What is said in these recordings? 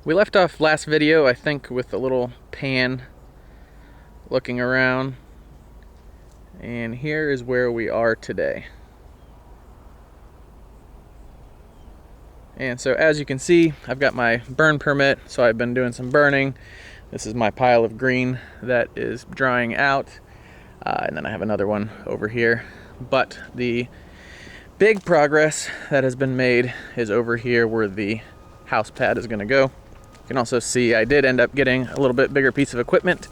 We left off last video, I think, with a little pan looking around, and here is where we are today. And so as you can see, I've got my burn permit, so I've been doing some burning. This is my pile of green that is drying out, and then I have another one over here. But the big progress that has been made is over here where the house pad is going to go. You can also see I did end up getting a little bit bigger piece of equipment.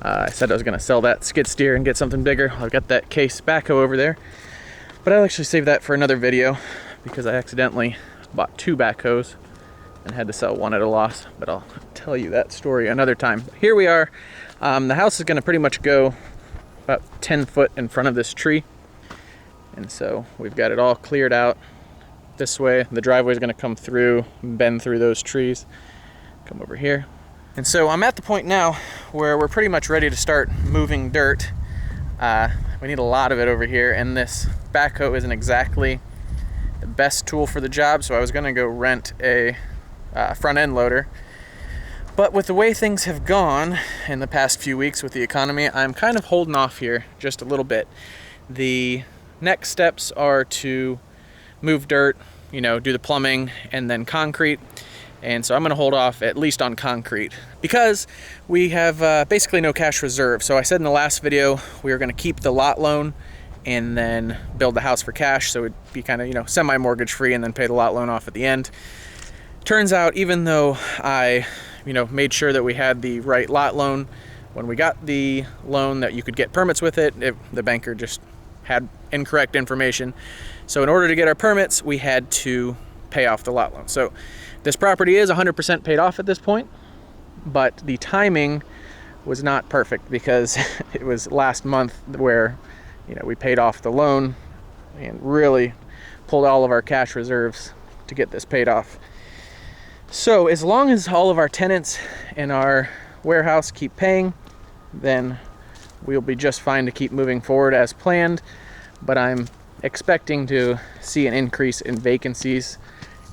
I said I was going to sell that skid steer and get something bigger. I've got that case backhoe over there, but I'll actually save that for another video because I accidentally bought two backhoes and had to sell one at a loss, but I'll tell you that story another time. Here we are. The house is going to pretty much go about 10 foot in front of this tree, and so we've got it all cleared out this way. The driveway is going to come through, bend through those trees, come over here. And so I'm at the point now where we're pretty much ready to start moving dirt. We need a lot of it over here, and this backhoe isn't exactly the best tool for the job, so I was going to go rent a front end loader. But with the way things have gone in the past few weeks with the economy, I'm kind of holding off here just a little bit. The next steps are to move dirt, do the plumbing and then concrete. And so I'm going to hold off at least on concrete because we have basically no cash reserve. So I said in the last video we were going to keep the lot loan and then build the house for cash, so it'd be kind of semi-mortgage free and then pay the lot loan off at the end. Turns out, even though I made sure that we had the right lot loan when we got the loan, that you could get permits with it, the banker just had incorrect information. So in order to get our permits, we had to pay off the lot loan. So this property is 100% paid off at this point, but the timing was not perfect because it was last month where we paid off the loan and really pulled all of our cash reserves to get this paid off. So as long as all of our tenants in our warehouse keep paying, then we'll be just fine to keep moving forward as planned. But I'm expecting to see an increase in vacancies,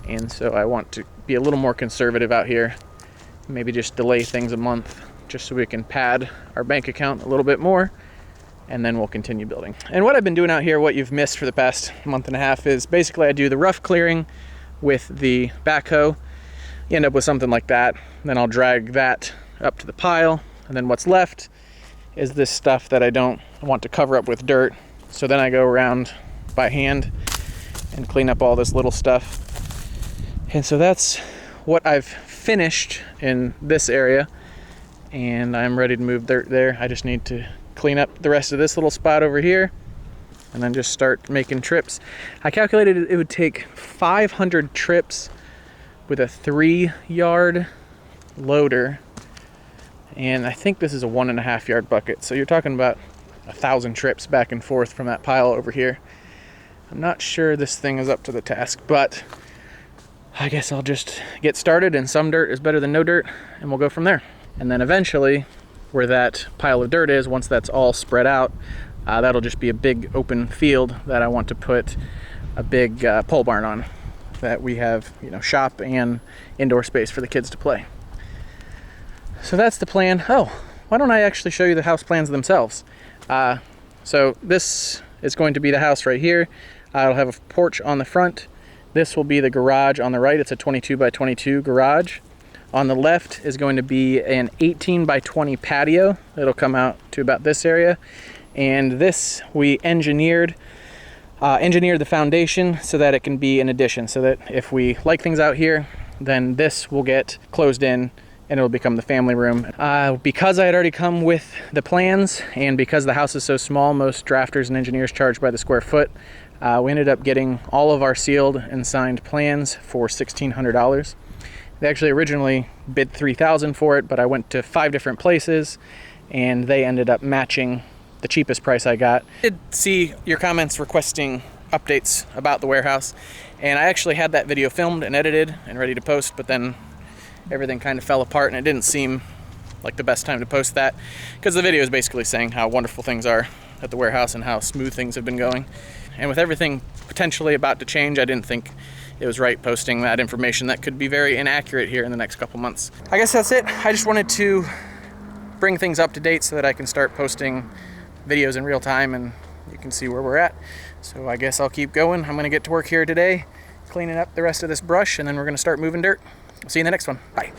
and so I want to be a little more conservative out here. Maybe just delay things a month just so we can pad our bank account a little bit more, and then we'll continue building. And what I've been doing out here, what you've missed for the past month and a half, is basically I do the rough clearing with the backhoe. You end up with something like that. Then I'll drag that up to the pile, and then what's left is this stuff that I don't want to cover up with dirt. So then I go around by hand and clean up all this little stuff. And so that's what I've finished in this area, and I'm ready to move dirt there. I just need to clean up the rest of this little spot over here and then just start making trips. I calculated it would take 500 trips with a 3-yard loader, and I think this is a 1.5 yard bucket, so you're talking about 1,000 trips back and forth from that pile over here. I'm not sure this thing is up to the task, but I guess I'll just get started, and some dirt is better than no dirt, and we'll go from there. And then eventually, where that pile of dirt is, once that's all spread out, that'll just be a big open field that I want to put a big pole barn on, that we have shop and indoor space for the kids to play. So that's the plan. Oh, why don't I actually show you the house plans themselves? So this is going to be the house right here. I'll have a porch on the front. This will be the garage on the right. It's a 22 by 22 garage. On the left is going to be an 18 by 20 patio. It'll come out to about this area. And this we engineered the foundation so that it can be an addition, so that if we like things out here, then this will get closed in and it'll become the family room. Because I had already come with the plans, and because the house is so small, most drafters and engineers charge by the square foot, we ended up getting all of our sealed and signed plans for $1,600. They actually originally bid $3,000 for it, but I went to 5 different places and they ended up matching the cheapest price I got. I did see your comments requesting updates about the warehouse, and I actually had that video filmed and edited and ready to post, but then everything kind of fell apart and it didn't seem like the best time to post that, because the video is basically saying how wonderful things are at the warehouse and how smooth things have been going. And with everything potentially about to change, I didn't think it was right posting that information that could be very inaccurate here in the next couple months. I guess that's it. I just wanted to bring things up to date so that I can start posting videos in real time and you can see where we're at. So I guess I'll keep going. I'm gonna get to work here today, cleaning up the rest of this brush, and then we're gonna start moving dirt. See you in the next one. Bye.